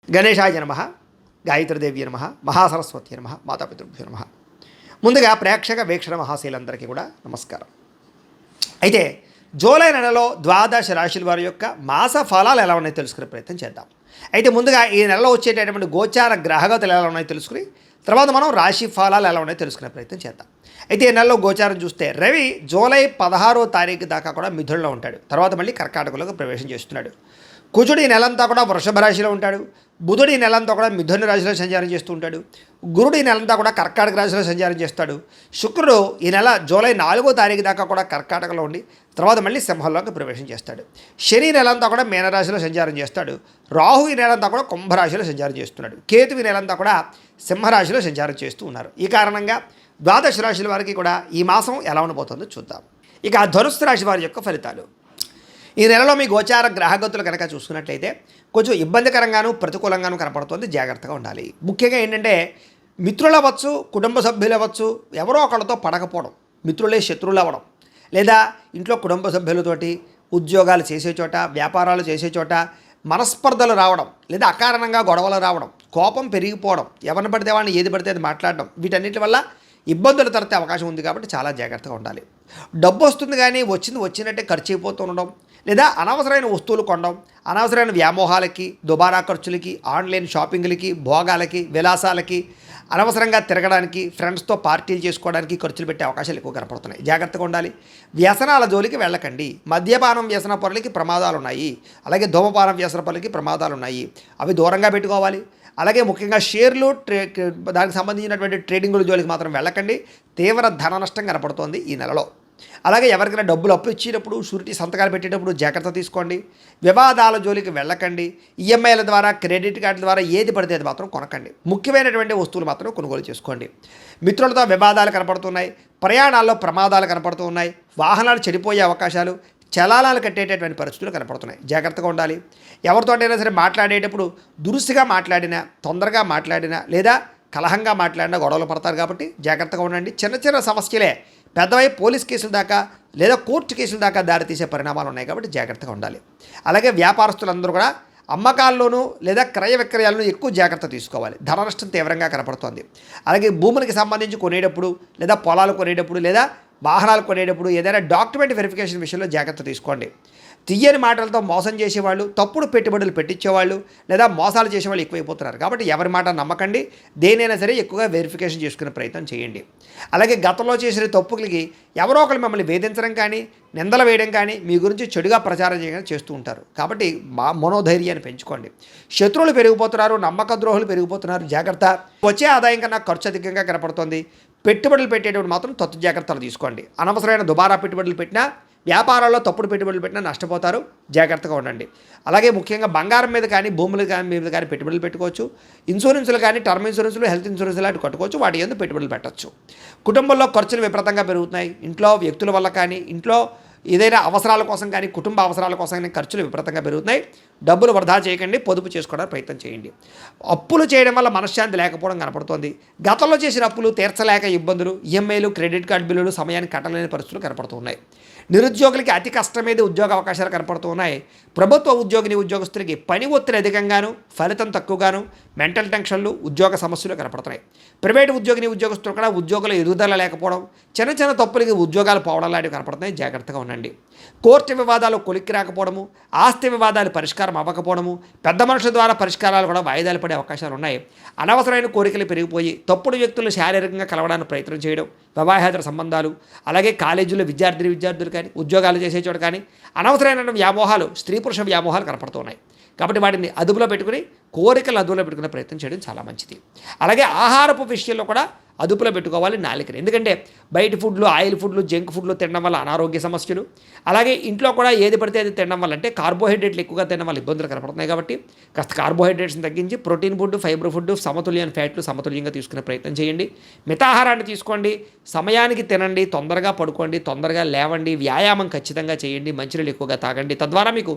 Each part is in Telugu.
గణేశాయ నమః, గాయత్రీదేవి నమః, మహాసరస్వతి నమః, మాతాపితృభ్యో నమః. ముందుగా ప్రేక్షక వీక్షణ మహాశీలందరికీ కూడా నమస్కారం. అయితే జూలై నెలలో ద్వాదశ రాశుల వారి యొక్క మాస ఫలాలు ఎలా ఉన్నాయో తెలుసుకునే ప్రయత్నం చేద్దాం. అయితే ముందుగా ఈ నెలలో వచ్చేటటువంటి గోచార గ్రహగతులు ఎలా ఉన్నాయో తెలుసుకుని తర్వాత మనం రాశి ఫలాలు ఎలా ఉన్నాయో తెలుసుకునే ప్రయత్నం చేద్దాం. అయితే ఈ నెలలో గోచారం చూస్తే రవి జూలై 16వ తారీఖు దాకా కూడా మిథునంలో ఉంటాడు. తర్వాత మళ్ళీ కర్కాటకంలోకి ప్రవేశం చేస్తున్నాడు. కుజుడు ఈ నెలంతా కూడా వృషభ రాశిలో ఉంటాడు. బుధుడు ఈ నెలంతా కూడా మిథున రాశిలో సంచారం చేస్తూ ఉంటాడు. గురుడు ఈ నెలంతా కూడా కర్కాటక రాశిలో సంచారం చేస్తాడు. శుక్రుడు ఈ నెల జూలై 4వ తారీఖు దాకా కూడా కర్కాటకలో ఉండి తర్వాత మళ్ళీ సింహంలోకి ప్రవేశం చేస్తాడు. శని నెలంతా కూడా మీనరాశిలో సంచారం చేస్తాడు. రాహు ఈ నెలంతా కూడా కుంభరాశిలో సంచారం చేస్తున్నాడు. కేతు ఈ నెలంతా కూడా సింహరాశిలో సంచారం చేస్తూ ఉన్నారు. ఈ కారణంగా ద్వాదశ రాశుల వారికి కూడా ఈ మాసం ఎలా ఉండబోతుందో చూద్దాం. ఇక ధనుస్సు రాశి వారి యొక్క ఫలితాలు. ఈ నెలలో మీ గోచార గ్రహగతులు కనుక చూసుకున్నట్లయితే కొంచెం ఇబ్బందికరంగాను ప్రతికూలంగాను కనపడుతుంది. జాగ్రత్తగా ఉండాలి. ముఖ్యంగా ఏంటంటే మిత్రులు అవ్వచ్చు, కుటుంబ సభ్యులు అవ్వచ్చు, ఎవరో ఒకళ్ళతో పడకపోవడం, మిత్రులే శత్రువులు అవ్వడం, లేదా ఇంట్లో కుటుంబ సభ్యులతోటి ఉద్యోగాలు చేసే చోట, వ్యాపారాలు చేసే చోట మనస్పర్ధలు రావడం, లేదా అకారణంగా గొడవలు రావడం, కోపం పెరిగిపోవడం, ఎవరిని పడితే వాళ్ళని ఏది పడితే అది మాట్లాడడం, వీటన్నిటి వల్ల ఇబ్బందులు తరతే అవకాశం ఉంది. కాబట్టి చాలా జాగ్రత్తగా ఉండాలి. డబ్బు వస్తుంది కానీ వచ్చినట్టే ఖర్చు అయిపోతూ ఉండడం, లేదా అనవసరమైన వస్తువులు కొనడం, అనవసరమైన వ్యామోహాలకి, దుబారా ఖర్చులకి, ఆన్లైన్ షాపింగ్లకి, భోగాలకి, విలాసాలకి, అనవసరంగా తిరగడానికి, ఫ్రెండ్స్తో పార్టీలు చేసుకోవడానికి ఖర్చులు పెట్టే అవకాశాలు ఎక్కువ కనపడుతున్నాయి. జాగ్రత్తగా ఉండాలి. వ్యసనాల జోలికి వెళ్ళకండి. మద్యపానం వ్యసన పరులకి ప్రమాదాలు ఉన్నాయి. అలాగే ధూమపానం వ్యసన పరులకి ప్రమాదాలు ఉన్నాయి. అవి దూరంగా పెట్టుకోవాలి. అలాగే ముఖ్యంగా షేర్లు దానికి సంబంధించినటువంటి ట్రేడింగుల జోలికి మాత్రం వెళ్ళకండి. తీవ్ర ధన నష్టం కనపడుతోంది ఈ నెలలో. అలాగే ఎవరికైనా డబ్బులు అప్పు ఇచ్చేటప్పుడు, షూరిటీ సంతకాలు పెట్టేటప్పుడు జాగ్రత్త తీసుకోండి. వివాదాల జోలికి వెళ్ళకండి. ఈఎంఐల ద్వారా, క్రెడిట్ కార్డుల ద్వారా ఏది పడితే అది మాత్రం కొనకండి. ముఖ్యమైనటువంటి వస్తువులు మాత్రం కొనుగోలు చేసుకోండి. మిత్రులతో వివాదాలు కనపడుతున్నాయి. ప్రయాణాల్లో ప్రమాదాలు కనపడుతూ ఉన్నాయి. వాహనాలు చెడిపోయే అవకాశాలు, చలానాలు కట్టేటటువంటి పరిస్థితులు కనపడుతున్నాయి. జాగ్రత్తగా ఉండాలి. ఎవరితోటైనా సరే మాట్లాడేటప్పుడు దురుసుగా మాట్లాడినా, తొందరగా మాట్లాడినా, లేదా కలహంగా మాట్లాడినా గొడవలు పడతారు. కాబట్టి జాగ్రత్తగా ఉండండి. చిన్న చిన్న సమస్యలే పెద్దవై పోలీస్ కేసుల దాకా లేదా కోర్టు కేసుల దాకా దారితీసే పరిణామాలు ఉన్నాయి. కాబట్టి జాగ్రత్తగా ఉండాలి. అలాగే వ్యాపారస్తులందరూ కూడా అమ్మకాల్లోనూ లేదా క్రయ విక్రయాలను ఎక్కువ జాగ్రత్త తీసుకోవాలి. ధన నష్టం తీవ్రంగా కనపడుతోంది. అలాగే భూములకి సంబంధించి కొనేటప్పుడు, లేదా పొలాలు కొనేటప్పుడు, లేదా వాహనాలు కొనేటప్పుడు ఏదైనా డాక్యుమెంట్ వెరిఫికేషన్ విషయంలో జాగ్రత్త తీసుకోండి. తీయని మాటలతో మోసం చేసేవాళ్ళు, తప్పుడు పెట్టుబడులు పెట్టించేవాళ్ళు, లేదా మోసాలు చేసేవాళ్ళు ఎక్కువైపోతున్నారు. కాబట్టి ఎవరి మాట నమ్మకండి. దేనైనా సరే ఎక్కువగా వెరిఫికేషన్ చేసుకునే ప్రయత్నం చేయండి. అలాగే గతంలో చేసిన తప్పులకి ఎవరో ఒకరు మిమ్మల్ని వేధించడం కానీ, నిందలు వేయడం కానీ, మీ గురించి చెడుగా ప్రచారం చేయడం చేస్తూ ఉంటారు. కాబట్టి మనోధైర్యాన్ని పెంచుకోండి. శత్రువులు పెరిగిపోతున్నారు, నమ్మక ద్రోహులు పెరిగిపోతున్నారు. జాగ్రత్త. వచ్చే ఆదాయం కన్నా ఖర్చు అధికంగా కనపడుతుంది. పెట్టుబడులు పెట్టేటప్పుడు మాత్రం తత్తు జాగ్రత్తలు తీసుకోండి. అనవసరమైన దుబారా పెట్టుబడులు పెట్టినా, వ్యాపారాల్లో తప్పుడు పెట్టుబడులు పెట్టినా నష్టపోతారు. జాగ్రత్తగా ఉండండి. అలాగే ముఖ్యంగా బంగారం మీద కానీ, భూముల మీద కానీ పెట్టుబడులు పెట్టుకోవచ్చు. ఇన్సూరెన్సులు కానీ, టర్మ్ ఇన్సూరెన్సులు, హెల్త్ ఇన్సూరెన్సులు లాంటి కట్టుకోవచ్చు. వాటి యందు పెట్టుబడులు పెట్టచ్చు. కుటుంబంలో ఖర్చులు విపరీతంగా పెరుగుతున్నాయి. ఇంట్లో వ్యక్తుల వల్ల కానీ, ఇంట్లో ఏదైనా అవసరాల కోసం కానీ, కుటుంబ అవసరాల కోసం కానీ ఖర్చులు విపరీతంగా పెరుగుతున్నాయి. డబ్బులు వృధా చేయకండి. పొదుపు చేసుకోవడానికి ప్రయత్నం చేయండి. అప్పులు చేయడం వల్ల మనశ్శాంతి లేకపోవడం కనపడుతోంది. గతంలో చేసిన అప్పులు తీర్చలేక ఇబ్బందులు, ఈఎంఐలు, క్రెడిట్ కార్డు బిల్లులు సమయానికి కట్టలేని పరిస్థితులు కనపడుతున్నాయి. నిరుద్యోగులకి అతి కష్టమేది ఉద్యోగ అవకాశాలు కనపడుతూ ఉన్నాయి. ప్రభుత్వ ఉద్యోగస్తులకి పని ఒత్తిడి అధికంగాను, ఫలితం తక్కువగాను, మెంటల్ టెన్షన్లు, ఉద్యోగ సమస్యలు కనపడుతున్నాయి. ప్రైవేట్ ఉద్యోగస్తులు కూడా ఉద్యోగుల ఎదుగుదల లేకపోవడం, చిన్న చిన్న తప్పులకి ఉద్యోగాలు పోవడం లాంటివి కనపడుతున్నాయి. జాగ్రత్తగా ఉండండి. కోర్టు వివాదాలు కొలిక్కి రాకపోవడము, ఆస్తి వివాదాలు పరిష్కారం అవ్వకపోవడము, పెద్ద మనుషుల ద్వారా పరిష్కారాలు కూడా వాయిదాలు పడే అవకాశాలు ఉన్నాయి. అనవసరమైన కోరికలు పెరిగిపోయి తప్పుడు వ్యక్తులు శారీరకంగా కలవడానికి ప్రయత్నం చేయడం, వివాహేతర సంబంధాలు, అలాగే కాలేజీలో విద్యార్థులు కానీ, ఉద్యోగాలు చేసే చోట కానీ అనవసరమైన వ్యామోహాలు, స్త్రీ పురుష వ్యామోహాలు కనపడుతున్నాయి. కాబట్టి వాటిని అదుపులో పెట్టుకుని, కోరికలు అదుపులో పెట్టుకునే ప్రయత్నం చేయడం చాలా మంచిది. అలాగే ఆహారపు విషయంలో కూడా అదుపులో పెట్టుకోవాలి నాలుకని. ఎందుకంటే బయట ఫుడ్లు, ఆయిల్ ఫుడ్లు, జంక్ ఫుడ్లు తినడం వల్ల అనారోగ్య సమస్యలు, అలాగే ఇంట్లో కూడా ఏది పడితే అది తినడం వల్ల, అంటే కార్బోహైడ్రేట్లు ఎక్కువగా తినడం వల్ల ఇబ్బందులు కనపడుతున్నాయి. కాబట్టి కాస్త కార్బోహైడ్రేట్స్ని తగ్గించి ప్రోటీన్ ఫుడ్, ఫైబర్ ఫుడ్, సమతుల్యమైన ఫ్యాట్లు సమతుల్యంగా తీసుకునే ప్రయత్నం చేయండి. మితాహారాన్ని తీసుకోండి. సమయానికి తినండి. తొందరగా పడుకోండి. తొందరగా లేవండి. వ్యాయామం ఖచ్చితంగా చేయండి. మంచినీళ్ళు ఎక్కువగా తాగండి. తద్వారా మీకు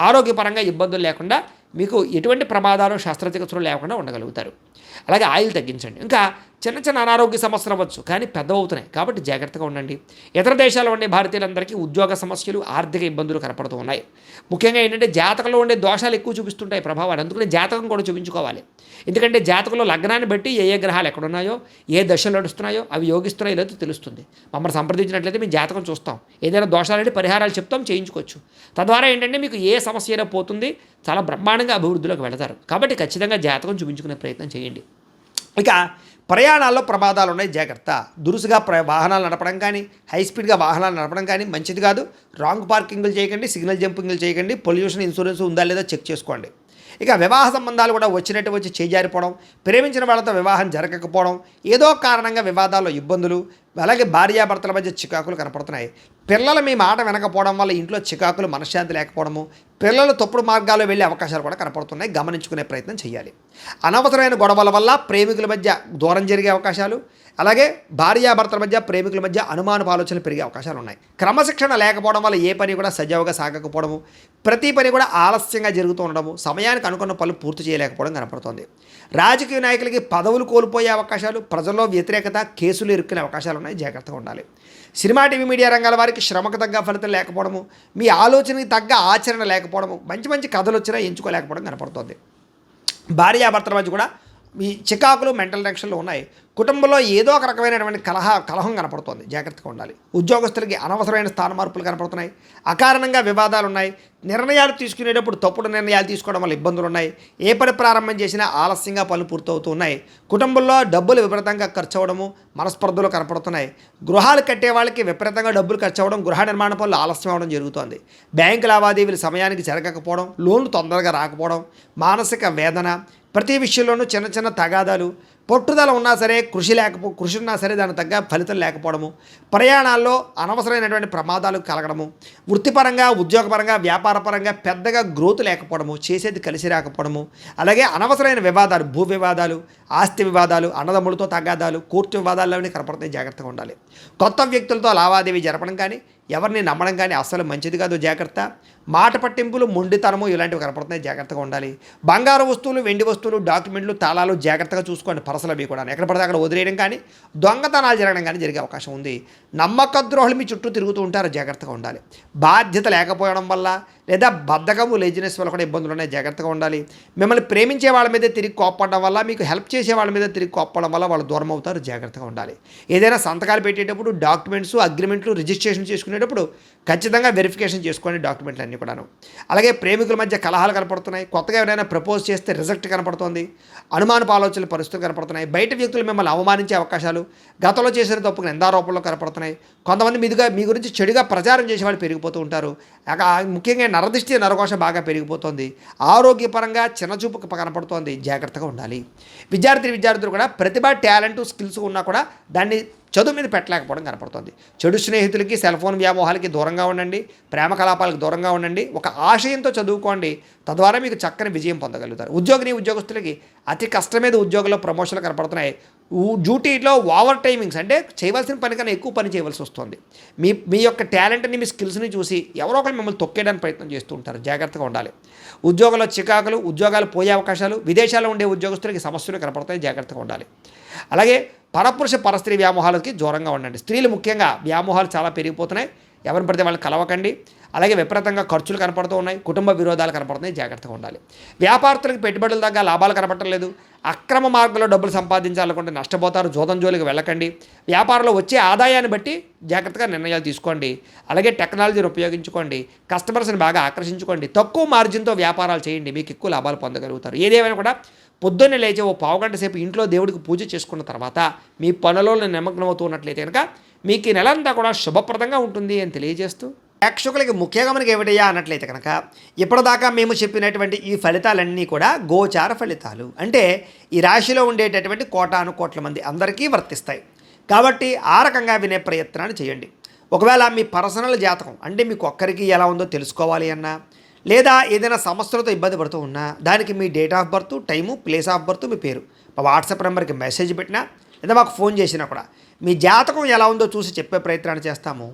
ఆరోగ్యపరంగా ఇబ్బందులు లేకుండా, మీకు ఎటువంటి ప్రమాదాలు, శస్త్రచికిత్సలు లేకుండా ఉండగలుగుతారు. అలాగే ఆయిల్ తగ్గించండి. ఇంకా చిన్న చిన్న అనారోగ్య సమస్యలు అవ్వచ్చు, కానీ పెద్దవవుతున్నాయి. కాబట్టి జాగ్రత్తగా ఉండండి. ఇతర దేశాల్లో ఉండే భారతీయులందరికీ ఉద్యోగ సమస్యలు, ఆర్థిక ఇబ్బందులు కనపడుతూ ఉన్నాయి. ముఖ్యంగా ఏంటంటే జాతకంలో ఉండే దోషాలు ఎక్కువ చూపిస్తుంటాయి ప్రభావాలు. అందుకని జాతకం కూడా చూపించుకోవాలి. ఎందుకంటే జాతకంలో లగ్నాన్ని బట్టి ఏ ఏ గ్రహాలు ఎక్కడున్నాయో, ఏ దశలు నడుస్తున్నాయో, అవి యోగిస్తున్నాయో లేదో తెలుస్తుంది. మమ్మల్ని సంప్రదించినట్లయితే మేము జాతకం చూస్తాం, ఏదైనా దోషాలంటే పరిహారాలు చెప్తాం, చేయించుకోవచ్చు. తద్వారా ఏంటంటే మీకు ఏ సమస్య అయినా పోతుంది, చాలా బ్రహ్మాండంగా అభివృద్ధిలోకి వెళతారు. కాబట్టి ఖచ్చితంగా జాతకం చూపించుకునే ప్రయత్నం చేయండి. ఇక ప్రయాణాల్లో ప్రమాదాలు ఉన్నాయి, జాగ్రత్త. దురుసుగా వాహనాలు నడపడం కానీ, హై స్పీడ్గా వాహనాలు నడపడం కానీ మంచిది కాదు. రాంగ్ పార్కింగ్లు చేయకండి, సిగ్నల్ జంపింగ్లు చేయకండి. పొల్యూషన్ ఇన్సూరెన్స్ ఉందా లేదా చెక్ చేసుకోండి. ఇక వివాహ సంబంధాలు కూడా వచ్చినట్టు వచ్చి చేజారిపోవడం, ప్రేమించిన వాళ్ళతో వివాహం జరగకపోవడం, ఏదో కారణంగా వివాదాల్లో ఇబ్బందులు, అలాగే భార్యాభర్తల మధ్య చికాకులు కనపడుతున్నాయి. పిల్లలు మీ మాట వినకపోవడం వల్ల ఇంట్లో చికాకులు, మనశ్శాంతి లేకపోవడము, పిల్లలు తప్పుడు మార్గాల్లో వెళ్ళే అవకాశాలు కూడా కనపడుతున్నాయి. గమనించుకునే ప్రయత్నం చేయాలి. అనవసరమైన గొడవల వల్ల ప్రేమికుల మధ్య దూరం జరిగే అవకాశాలు, అలాగే భార్యాభర్తల మధ్య, ప్రేమికుల మధ్య అనుమానపు ఆలోచనలు పెరిగే అవకాశాలు ఉన్నాయి. క్రమశిక్షణ లేకపోవడం వల్ల ఏ పని కూడా సజావుగా సాగకపోవడము, ప్రతి పని కూడా ఆలస్యంగా జరుగుతూ ఉండడము, సమయానికి అనుకున్న పనులు పూర్తి చేయలేకపోవడం కనపడుతోంది. రాజకీయ నాయకులకి పదవులు కోల్పోయే అవకాశాలు, ప్రజల్లో వ్యతిరేకత, కేసులు ఇరుక్కునే అవకాశాలు ఉన్నాయి. జాగ్రత్తగా ఉండాలి. సినిమా, టీవీ, మీడియా రంగాల వారికి శ్రమకు తగ్గ ఫలితం లేకపోవడము, మీ ఆలోచనకి తగ్గ ఆచరణ లేకపోవడము, మంచి మంచి కథలు వచ్చినా ఎంచుకోలేకపోవడం కనపడుతుంది. భార్యాభర్తల మధ్య కూడా మీ చికాకులు, మెంటల్ టెన్షన్లు ఉన్నాయి. కుటుంబంలో ఏదో ఒక రకమైనటువంటి కలహం కనపడుతోంది. జాగ్రత్తగా ఉండాలి. ఉద్యోగస్తులకి అనవసరమైన స్థాన మార్పులు కనపడుతున్నాయి. అకారణంగా వివాదాలు ఉన్నాయి. నిర్ణయాలు తీసుకునేటప్పుడు తప్పుడు నిర్ణయాలు తీసుకోవడం వల్ల ఇబ్బందులు ఉన్నాయి. ఏ పని ప్రారంభం చేసినా ఆలస్యంగా పనులు పూర్తవుతూ ఉన్నాయి. కుటుంబంలో డబ్బులు విపరీతంగా ఖర్చు అవ్వడము, మనస్పర్ధలు కనపడుతున్నాయి. గృహాలు కట్టే వాళ్ళకి విపరీతంగా డబ్బులు ఖర్చు అవ్వడం, గృహ నిర్మాణ పనులు ఆలస్యం అవ్వడం జరుగుతోంది. బ్యాంకు లావాదేవీలు సమయానికి జరగకపోవడం, లోన్లు తొందరగా రాకపోవడం, మానసిక వేదన, ప్రతి విషయంలోనూ చిన్న చిన్న తగాదాలు, పట్టుదల ఉన్నా సరే కృషి ఉన్నా సరే దానికి తగ్గ ఫలితం లేకపోవడము, ప్రయాణాల్లో అనవసరమైనటువంటి ప్రమాదాలు కలగడము, వృత్తిపరంగా, ఉద్యోగపరంగా, వ్యాపారపరంగా పెద్దగా గ్రోత్ లేకపోవడము, చేసేది కలిసి రాకపోవడము, అలాగే అనవసరమైన వివాదాలు, భూ వివాదాలు, ఆస్తి వివాదాలు, అన్నదమ్ములతో తగాదాలు, కోర్టు వివాదాలన్నీ కనపడుతాయి. జాగ్రత్తగా ఉండాలి. కొత్త వ్యక్తులతో లావాదేవీ జరపడం కానీ, ఎవరిని నమ్మడం కానీ అస్సలు మంచిది కాదు. జాగ్రత్త. మాట పట్టింపులు, మొండితనము ఇలాంటివి కనపడుతున్నాయి. జాగ్రత్తగా ఉండాలి. బంగారు వస్తువులు, వెండి వస్తువులు, డాక్యుమెంట్లు, తాళాలు జాగ్రత్తగా చూసుకోండి. పరసలు అవి కూడా ఎక్కడ పడితే అక్కడ వదిలేయడం కానీ, దొంగతనాలు జరగడం కానీ జరిగే అవకాశం ఉంది. నమ్మక ద్రోహులు మీ చుట్టూ తిరుగుతూ ఉంటారు. జాగ్రత్తగా ఉండాలి. బాధ్యత లేకపోవడం వల్ల లేదా బద్ధకము, లేజినెస్ వల్ల కూడా ఇబ్బందులు ఉన్నాయి. జాగ్రత్తగా ఉండాలి. మిమ్మల్ని ప్రేమించే వాళ్ళ మీద తిరిగి కోప్పడడం వల్ల, మీకు హెల్ప్ చేసే వాళ్ళ మీద తిరిగి కోప్పడం వల్ల వాళ్ళు దూరం అవుతారు. జాగ్రత్తగా ఉండాలి. ఏదైనా సంతకాలు పెట్టేటప్పుడు డాక్యుమెంట్స్, అగ్రిమెంట్లు, రిజిస్ట్రేషన్ చేసుకునేటప్పుడు ఖచ్చితంగా వెరిఫికేషన్ చేసుకోండి డాక్యుమెంట్లు అన్నీ కూడాను. అలాగే ప్రేమికుల మధ్య కలహాలు కనపడుతున్నాయి. కొత్తగా ఎవరైనా ప్రపోజ్ చేస్తే రిజెక్ట్ కనపడుతుంది. అనుమానపు ఆలోచనలు, పరిస్థితులు కనపడుతున్నాయి. బయట వ్యక్తులు మిమ్మల్ని అవమానించే అవకాశాలు, గతంలో చేసిన తప్పుకు నిందారోపణలు కనపడుతున్నాయి. కొంతమంది మీ గురించి చెడుగా ప్రచారం చేసేవాళ్ళు పెరిగిపోతూ ఉంటారు. ముఖ్యంగా నరదిష్టి, నరకోశ బాగా పెరిగిపోతుంది. ఆరోగ్యపరంగా చిన్నచూపు కనపడుతోంది. జాగ్రత్తగా ఉండాలి. విద్యార్థులు కూడా ప్రతిభ, టాలెంట్, స్కిల్స్ ఉన్నా కూడా దాన్ని చదువు మీద పెట్టలేకపోవడం కనపడుతుంది. చెడు స్నేహితులకి, సెల్ ఫోన్ వ్యామోహాలకి దూరంగా ఉండండి. ప్రేమ కలాపాలకు దూరంగా ఉండండి. ఒక ఆశయంతో చదువుకోండి. తద్వారా మీకు చక్కని విజయం పొందగలుగుతారు. ఉద్యోగస్తులకి అతి కష్టమైన ఉద్యోగంలో ప్రమోషన్లు కనపడుతున్నాయి. డ్యూటీలో ఓవర్ టైమింగ్స్, అంటే చేయవలసిన పని కన్నా ఎక్కువ పని చేయవలసి వస్తుంది. మీ యొక్క టాలెంట్ని, మీ స్కిల్స్ని చూసి ఎవరో ఒకరు మిమ్మల్ని తొక్కేయడానికి ప్రయత్నం చేస్తూ ఉంటారు. జాగ్రత్తగా ఉండాలి. ఉద్యోగంలో చికాకులు, ఉద్యోగాలు పోయే అవకాశాలు, విదేశాల్లో ఉండే ఉద్యోగస్తులకి సమస్యలు కనపడతాయి. జాగ్రత్తగా ఉండాలి. అలాగే పరపురుష, పరస్త్రీ వ్యామోహాలకి దూరంగా ఉండండి. స్త్రీలు ముఖ్యంగా వ్యామోహాలు చాలా పెరిగిపోతున్నాయి. ఎవరిని పడితే వాళ్ళని కలవకండి. అలాగే విపరీతంగా ఖర్చులు కనపడుతూ ఉన్నాయి. కుటుంబ విరోధాలు కనపడుతున్నాయి. జాగ్రత్తగా ఉండాలి. వ్యాపారస్తులకు పెట్టుబడుల దగ్గర లాభాలు కనపడటం లేదు. అక్రమ మార్గంలో డబ్బులు సంపాదించాలనుకుంటే నష్టపోతారు. జోదం జోలికి వెళ్ళకండి. వ్యాపారంలో వచ్చే ఆదాయాన్ని బట్టి జాగ్రత్తగా నిర్ణయాలు తీసుకోండి. అలాగే టెక్నాలజీని ఉపయోగించుకోండి. కస్టమర్స్ని బాగా ఆకర్షించుకోండి. తక్కువ మార్జిన్తో వ్యాపారాలు చేయండి. మీకు ఎక్కువ లాభాలు పొందగలుగుతారు. ఏదేమైనా కూడా పొద్దున్నే లేచి ఓ పావుగంట సేపు ఇంట్లో దేవుడికి పూజ చేసుకున్న తర్వాత మీ పనులలో నిమగ్నమవుతూ ఉన్నట్లయితే కనుక మీకు ఈ నెలంతా కూడా శుభప్రదంగా ఉంటుంది అని తెలియజేస్తూ, ప్రేక్షకులకి ముఖ్యంగా మనకి ఏమిటయ్యా అన్నట్లయితే కనుక ఇప్పటిదాకా మేము చెప్పినటువంటి ఈ ఫలితాలన్నీ కూడా గోచార ఫలితాలు. అంటే ఈ రాశిలో ఉండేటటువంటి కోటాను కోట్ల మంది అందరికీ వర్తిస్తాయి. కాబట్టి ఆ రకంగా వినే ప్రయత్నాన్ని చేయండి. ఒకవేళ మీ పర్సనల్ జాతకం, అంటే మీకు ఒక్కరికి ఎలా ఉందో తెలుసుకోవాలి అన్నా, లేదా ఏదైనా సమస్యలతో ఇబ్బంది పడుతూ ఉన్నా, దానికి మీ date of birth, time, place of birth, మీ పేరు మా వాట్సాప్ నెంబర్కి మెసేజ్ పెట్టినా లేదా మాకు ఫోన్ చేసినా కూడా మీ జాతకం ఎలా ఉందో చూసి చెప్పే ప్రయత్నాన్ని చేస్తాము.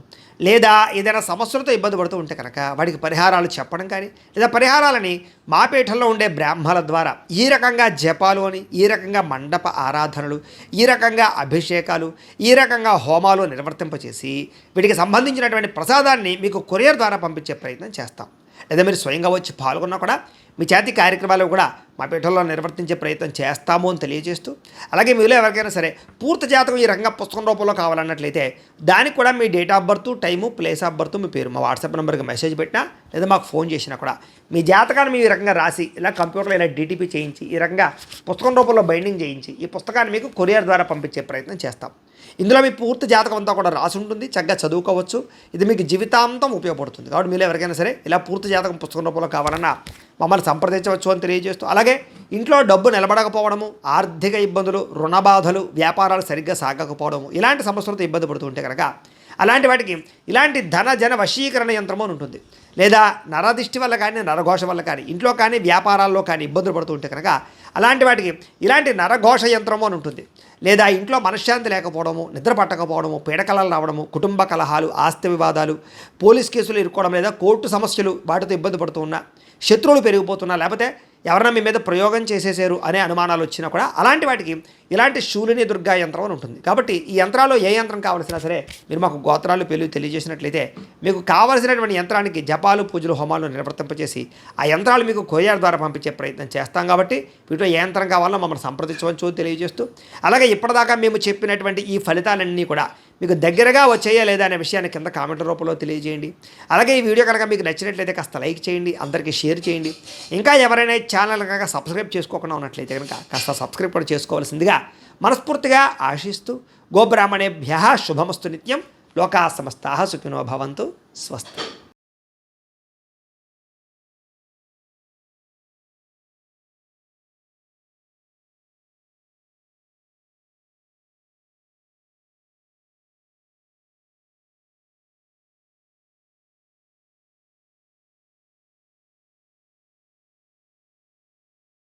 లేదా ఏదైనా సమస్యలతో ఇబ్బంది పడుతూ ఉంటే కనుక వాడికి పరిహారాలు చెప్పడం కానీ, లేదా పరిహారాలని మా పీఠంలో ఉండే బ్రాహ్మణుల ద్వారా ఈ రకంగా జపాలు అని, ఈ రకంగా మండప ఆరాధనలు, ఈ రకంగా అభిషేకాలు, ఈ రకంగా హోమాలు నిర్వర్తింపచేసి వీటికి సంబంధించినటువంటి ప్రసాదాన్ని మీకు కొరియర్ ద్వారా పంపించే ప్రయత్నం చేస్తాం. లేదా మీరు స్వయంగా వచ్చి పాల్గొన్నా కూడా మీ చేతి కార్యక్రమాలు కూడా మా పీఠంలో నిర్వర్తించే ప్రయత్నం చేస్తాము అని తెలియజేస్తూ, అలాగే మీలో ఎవరికైనా సరే పూర్తి జాతకం ఈ రకంగా పుస్తకం రూపంలో కావాలన్నట్లయితే దానికి కూడా మీ date of birth, time, place of birth, మీ పేరు మా వాట్సాప్ నెంబర్కి మెసేజ్ పెట్టినా లేదా మాకు ఫోన్ చేసినా కూడా మీ జాతకాన్ని ఈ రకంగా రాసి ఇలా కంప్యూటర్లో ఇలా డీటీపీ చేయించి ఈ రకంగా పుస్తకం రూపంలో బైండింగ్ చేయించి ఈ పుస్తకాన్ని మీకు కొరియర్ ద్వారా పంపించే ప్రయత్నం చేస్తాం. ఇందులో మీ పూర్తి జాతకం అంతా కూడా రాసి ఉంటుంది, చక్కగా చదువుకోవచ్చు. ఇది మీకు జీవితాంతం ఉపయోగపడుతుంది. కాబట్టి మీరు ఎవరికైనా సరే ఇలా పూర్తి జాతకం పుస్తకం రూపంలో కావాలన్నా మమ్మల్ని సంప్రదించవచ్చు అని తెలియజేస్తూ, అలాగే ఇంట్లో డబ్బు నిలబడకపోవడము, ఆర్థిక ఇబ్బందులు, రుణ బాధలు, వ్యాపారాలు సరిగ్గా సాగకపోవడము, ఇలాంటి సమస్యలతో ఇబ్బంది పడుతూ ఉంటే కనుక అలాంటి వాటికి ఇలాంటి ధన జన వశీకరణ యంత్రము అని ఉంటుంది. లేదా నరదిష్టి వల్ల కానీ, నరఘోష వల్ల కానీ, ఇంట్లో కానీ వ్యాపారాల్లో కానీ ఇబ్బందులు పడుతూ ఉంటే కనుక అలాంటి వాటికి ఇలాంటి నరఘోష యంత్రము అని ఉంటుంది. లేదా ఇంట్లో మనశ్శాంతి లేకపోవడము, నిద్ర పట్టకపోవడము, పీడకలలు రావడము, కుటుంబ కలహాలు, ఆస్తి వివాదాలు, పోలీస్ కేసులు ఇరుక్కోవడం, లేదా కోర్టు సమస్యలు వాటితో ఇబ్బంది పడుతూ ఉన్నా, శత్రువులు పెరిగిపోతున్నా, లేకపోతే ఎవరైనా మీ మీద ప్రయోగం చేసేసారు అనే అనుమానాలు వచ్చినా కూడా అలాంటి వాటికి ఇలాంటి శూలిని దుర్గా యంత్రం అని ఉంటుంది. కాబట్టి ఈ యంత్రాల్లో ఏ యంత్రం కావాల్సినా సరే మీరు మాకు గోత్రాలు పేర్లు తెలియజేసినట్లయితే మీకు కావాల్సినటువంటి యంత్రానికి జపాలు, పూజలు, హోమాలు నిర్వర్తింపచేసి ఆ యంత్రాలు మీకు కొరియర్ ద్వారా పంపించే ప్రయత్నం చేస్తాం. కాబట్టి వీటిలో ఏ యంత్రం కావాలో మమ్మల్ని సంప్రదించవచ్చు తెలియజేస్తూ, అలాగే ఇప్పటిదాకా మేము చెప్పినటువంటి ఈ ఫలితాలన్నీ కూడా మీకు దగ్గరగా వచ్చేయా లేదా అనే విషయాన్ని కింద కామెంట్ రూపంలో తెలియజేయండి. అలాగే ఈ వీడియో కనుక మీకు నచ్చినట్లయితే కాస్త లైక్ చేయండి, అందరికీ షేర్ చేయండి. ఇంకా ఎవరైనా ఛానల్ కనుక సబ్స్క్రైబ్ చేసుకోకుండా ఉన్నట్లయితే కనుక కాస్త సబ్స్క్రైబ్ కూడా చేసుకోవాల్సిందిగా మనస్ఫూర్తిగా ఆశిస్తూ, గోబ్రాహ్మణేభ్యః శుభమస్తు నిత్యం. లోకా సమస్తాః సుఖినో భవంతు. స్వస్తి.